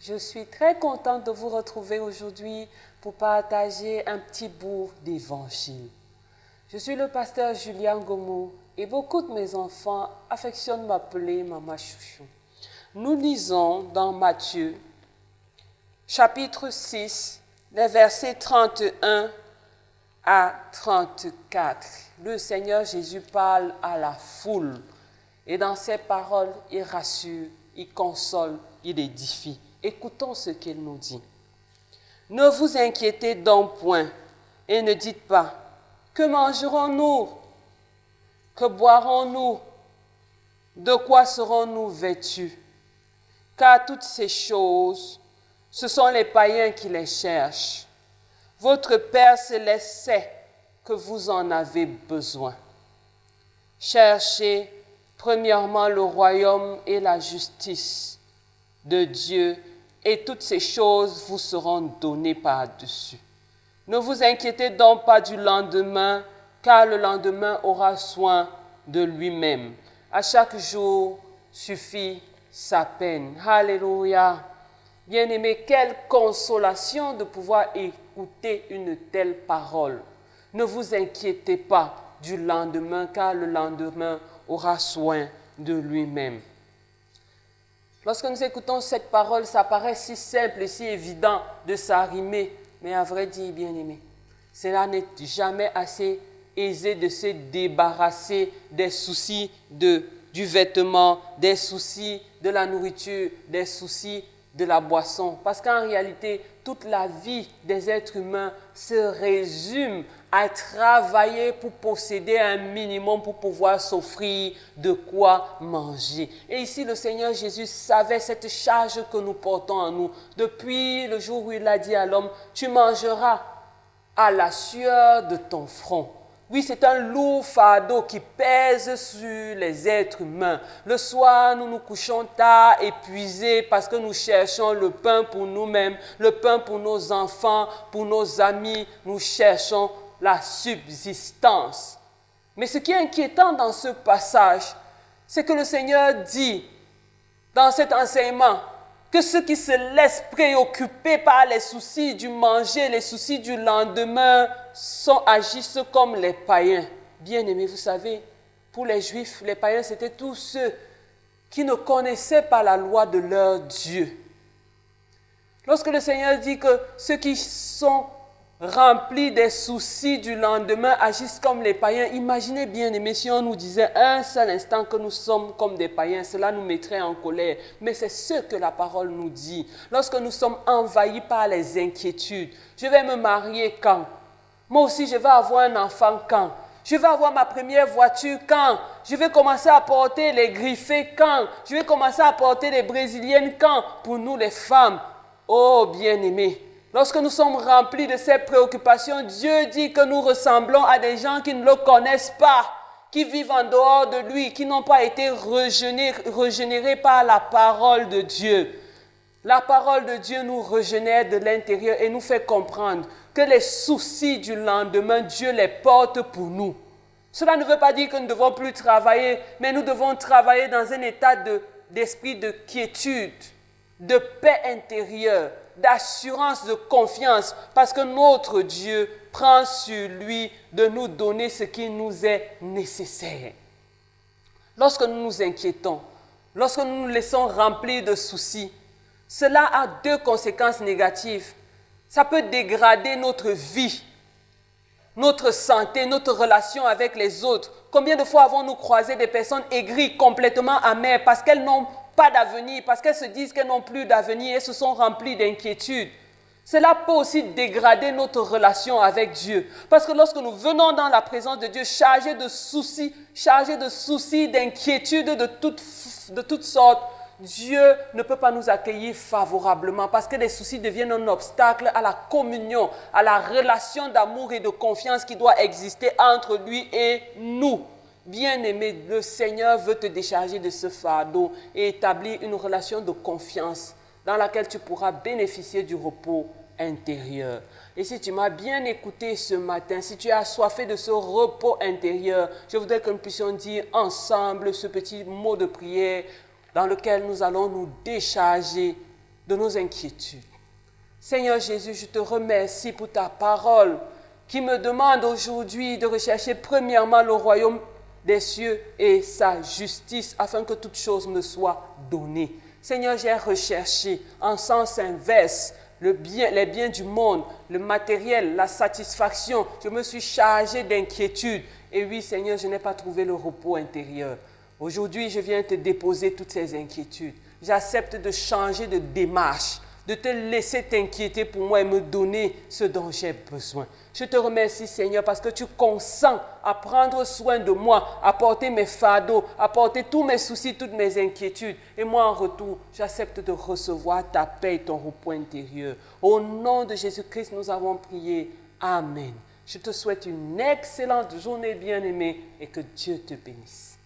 Je suis très contente de vous retrouver aujourd'hui pour partager un petit bout d'évangile. Je suis le pasteur Julien Gomo et beaucoup de mes enfants affectionnent m'appeler Maman Chouchou. Nous lisons dans Matthieu, chapitre 6, les versets 31 à 34. Le Seigneur Jésus parle à la foule et dans ses paroles, il rassure, il console, il édifie. Écoutons ce qu'il nous dit. Ne vous inquiétez donc point et ne dites pas, que mangerons-nous? Que boirons-nous? De quoi serons-nous vêtus? Car toutes ces choses, ce sont les païens qui les cherchent. Votre Père céleste sait que vous en avez besoin. Cherchez premièrement le royaume et la justice de Dieu, et toutes ces choses vous seront données par-dessus. Ne vous inquiétez donc pas du lendemain, car le lendemain aura soin de lui-même. À chaque jour suffit sa peine. Alléluia. Bien-aimés, quelle consolation de pouvoir écouter une telle parole. Ne vous inquiétez pas du lendemain, car le lendemain aura soin de lui-même. Lorsque nous écoutons cette parole, ça paraît si simple et si évident de s'arrimer. Mais à vrai dire, bien-aimé, cela n'est jamais assez aisé de se débarrasser des soucis du vêtement, des soucis de la nourriture, des soucis de la boisson. Parce qu'en réalité, toute la vie des êtres humains se résume à travailler pour posséder un minimum pour pouvoir s'offrir de quoi manger. Et ici, le Seigneur Jésus savait cette charge que nous portons en nous. Depuis le jour où il a dit à l'homme, tu mangeras à la sueur de ton front. Oui, c'est un lourd fardeau qui pèse sur les êtres humains. Le soir, nous nous couchons tard, épuisés, parce que nous cherchons le pain pour nous-mêmes, le pain pour nos enfants, pour nos amis. Nous cherchons la subsistance. Mais ce qui est inquiétant dans ce passage, c'est que le Seigneur dit dans cet enseignement que ceux qui se laissent préoccuper par les soucis du manger, les soucis du lendemain, agissent comme les païens. Bien-aimés, vous savez, pour les Juifs, les païens, c'était tous ceux qui ne connaissaient pas la loi de leur Dieu. Lorsque le Seigneur dit que ceux qui sont remplis des soucis du lendemain agissent comme les païens, imaginez bien, aimés, si on nous disait un seul instant que nous sommes comme des païens, cela nous mettrait en colère. Mais c'est ce que la parole nous dit. Lorsque nous sommes envahis par les inquiétudes, je vais me marier quand? Moi aussi, je vais avoir un enfant quand? Je vais avoir ma première voiture quand? Je vais commencer à porter les griffés quand? Je vais commencer à porter les brésiliennes quand? Pour nous les femmes, oh bien-aimés, lorsque nous sommes remplis de ces préoccupations, Dieu dit que nous ressemblons à des gens qui ne le connaissent pas, qui vivent en dehors de lui, qui n'ont pas été régénérés par la parole de Dieu. La parole de Dieu nous régénère de l'intérieur et nous fait comprendre que les soucis du lendemain, Dieu les porte pour nous. Cela ne veut pas dire que nous ne devons plus travailler, mais nous devons travailler dans un état d'esprit de quiétude, de paix intérieure, d'assurance, de confiance, parce que notre Dieu prend sur lui de nous donner ce qui nous est nécessaire. Lorsque nous nous inquiétons, lorsque nous nous laissons remplir de soucis, cela a deux conséquences négatives. Ça peut dégrader notre vie, notre santé, notre relation avec les autres. Combien de fois avons-nous croisé des personnes aigries, complètement amères, parce qu'elles n'ont pas d'avenir, parce qu'elles se disent qu'elles n'ont plus d'avenir et se sont remplies d'inquiétudes. Cela peut aussi dégrader notre relation avec Dieu. Parce que lorsque nous venons dans la présence de Dieu chargés de soucis, d'inquiétudes de toutes sortes, Dieu ne peut pas nous accueillir favorablement parce que les soucis deviennent un obstacle à la communion, à la relation d'amour et de confiance qui doit exister entre lui et nous. Bien-aimé, le Seigneur veut te décharger de ce fardeau et établir une relation de confiance dans laquelle tu pourras bénéficier du repos intérieur. Et si tu m'as bien écouté ce matin, si tu es assoiffé de ce repos intérieur, je voudrais que nous puissions dire ensemble ce petit mot de prière dans lequel nous allons nous décharger de nos inquiétudes. Seigneur Jésus, je te remercie pour ta parole qui me demande aujourd'hui de rechercher premièrement le royaume des cieux et sa justice afin que toute chose me soit donnée. Seigneur, j'ai recherché en sens inverse les biens du monde, le matériel, la satisfaction. Je me suis chargé d'inquiétude. Et oui, Seigneur, je n'ai pas trouvé le repos intérieur. Aujourd'hui, je viens te déposer toutes ces inquiétudes. J'accepte de changer de démarche, de te laisser t'inquiéter pour moi et me donner ce dont j'ai besoin. Je te remercie, Seigneur, parce que tu consens à prendre soin de moi, à porter mes fardeaux, à porter tous mes soucis, toutes mes inquiétudes. Et moi, en retour, j'accepte de recevoir ta paix et ton repos intérieur. Au nom de Jésus-Christ, nous avons prié. Amen. Je te souhaite une excellente journée bien-aimée et que Dieu te bénisse.